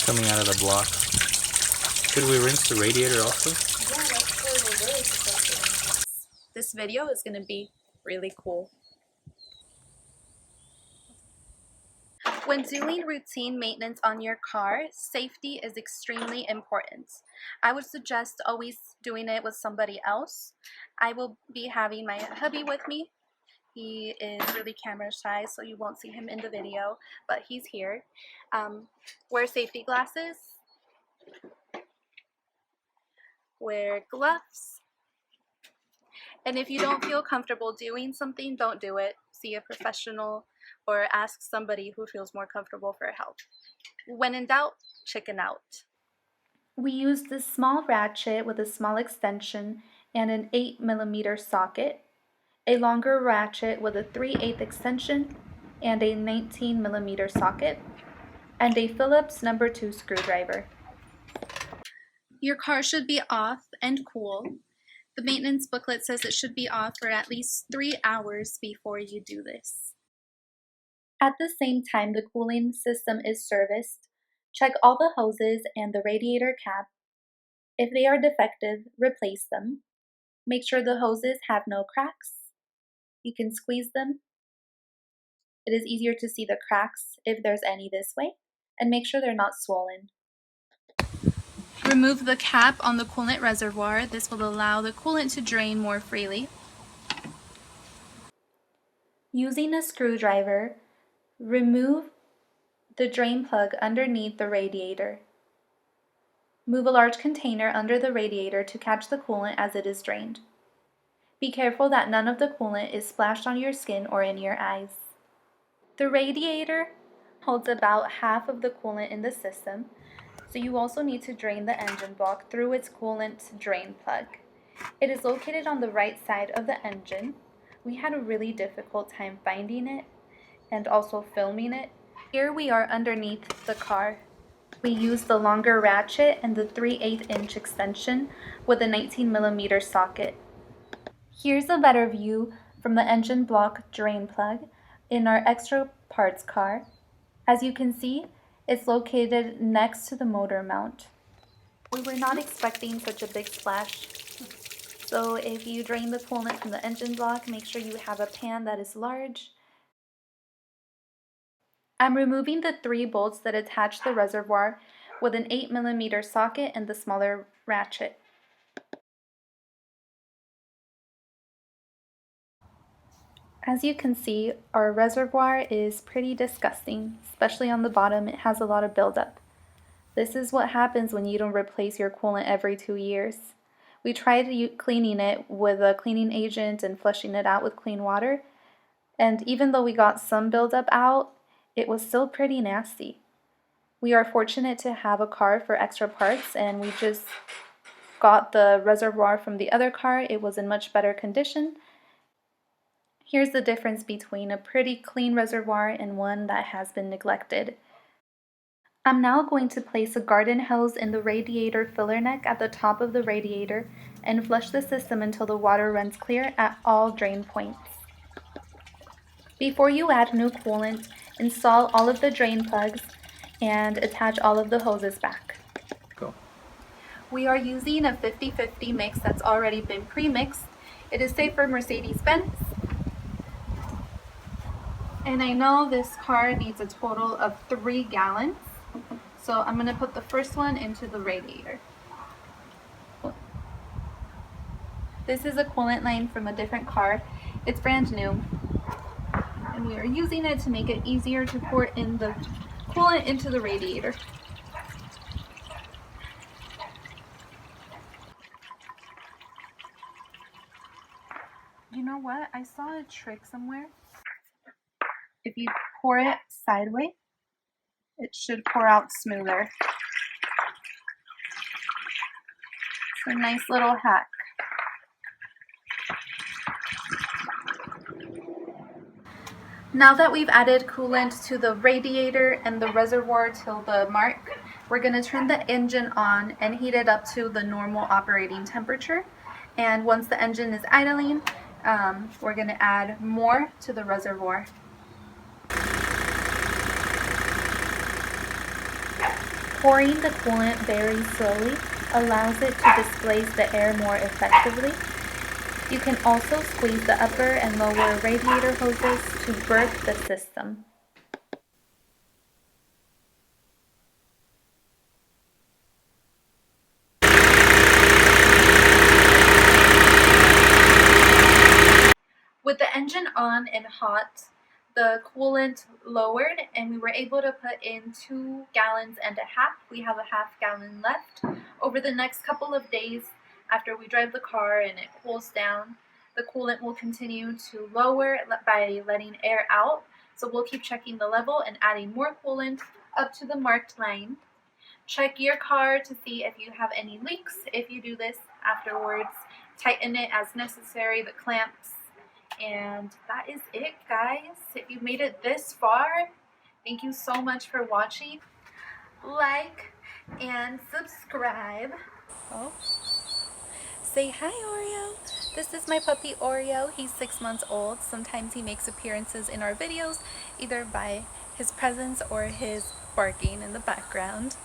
coming out of the block. Should we rinse the radiator also? Yeah, that's where we're really supposed to rinse. This video is going to be really cool. When doing routine maintenance on your car, safety is extremely important. I would suggest always doing it with somebody else. I will be having my hubby with me. He is really camera shy, so you won't see him in the video, but he's here. Wear safety glasses. Wear gloves. And if you don't feel comfortable doing something, don't do it. See a professional or ask somebody who feels more comfortable for help. When in doubt, chicken out. We used this small ratchet with a small extension and an 8mm socket, a longer ratchet with a 3/8 extension and a 19mm socket, and a Phillips No. 2 screwdriver. Your car should be off and cool. The maintenance booklet says it should be off for at least 3 hours before you do this. At the same time the cooling system is serviced, check all the hoses and the radiator cap. If they are defective, replace them. Make sure the hoses have no cracks. You can squeeze them. It is easier to see the cracks if there's any this way, and make sure they're not swollen. Remove the cap on the coolant reservoir. This will allow the coolant to drain more freely. Using a screwdriver, remove the drain plug underneath the radiator. Move a large container under the radiator to catch the coolant as it is drained. Be careful that none of the coolant is splashed on your skin or in your eyes. The radiator holds about half of the coolant in the system, so you also need to drain the engine block through its coolant drain plug. It is located on the right side of the engine. We had a really difficult time finding it and also filming it. Here we are underneath the car. We used the longer ratchet and the 3/8" extension with a 19mm socket. Here's a better view from the engine block drain plug in our extra parts car. As you can see, it's located next to the motor mount. We were not expecting such a big splash, so if you drain the coolant from the engine block, make sure you have a pan that is large. I'm removing the 3 bolts that attach the reservoir with an 8mm socket and the smaller ratchet. As you can see, our reservoir is pretty disgusting, especially on the bottom. It has a lot of buildup. This is what happens when you don't replace your coolant every 2 years. We tried cleaning it with a cleaning agent and flushing it out with clean water, and even though we got some buildup out, it was still pretty nasty. We are fortunate to have a car for extra parts, and we just got the reservoir from the other car. It was in much better condition. Here's the difference between a pretty clean reservoir and one that has been neglected. I'm now going to place a garden hose in the radiator filler neck at the top of the radiator and flush the system until the water runs clear at all drain points. Before you add new coolant, install all of the drain plugs and attach all of the hoses back. Go. We are using a 50-50 mix that's already been pre-mixed. It is safe for Mercedes-Benz. And I know this car needs a total of 3 gallons. So I'm going to put the first one into the radiator. This is a coolant line from a different car. It's brand new. And we are using it to make it easier to pour in the coolant into the radiator. You know what? I saw a trick somewhere. If you pour it sideways, it should pour out smoother. It's a nice little hack. Now that we've added coolant to the radiator and the reservoir till the mark, we're going to turn the engine on and heat it up to the normal operating temperature. And once the engine is idling, we're going to add more to the reservoir. Pouring the coolant very slowly allows it to displace the air more effectively. You can also squeeze the upper and lower radiator hoses to burp the system. With the engine on and hot, the coolant lowered and we were able to put in 2 gallons and a half. We have a half-gallon left. Over the next couple of days, after we drive the car and it cools down, the coolant will continue to lower by letting air out. So we'll keep checking the level and adding more coolant up to the marked line. Check your car to see if you have any leaks. If you do this afterwards, tighten it as necessary, the clamps. And that is it, guys. If you made it this far, thank you so much for watching. Like and subscribe. Oh. Say hi, Oreo. This is my puppy Oreo. He's 6 months old. Sometimes he makes appearances in our videos, either by his presence or his barking in the background.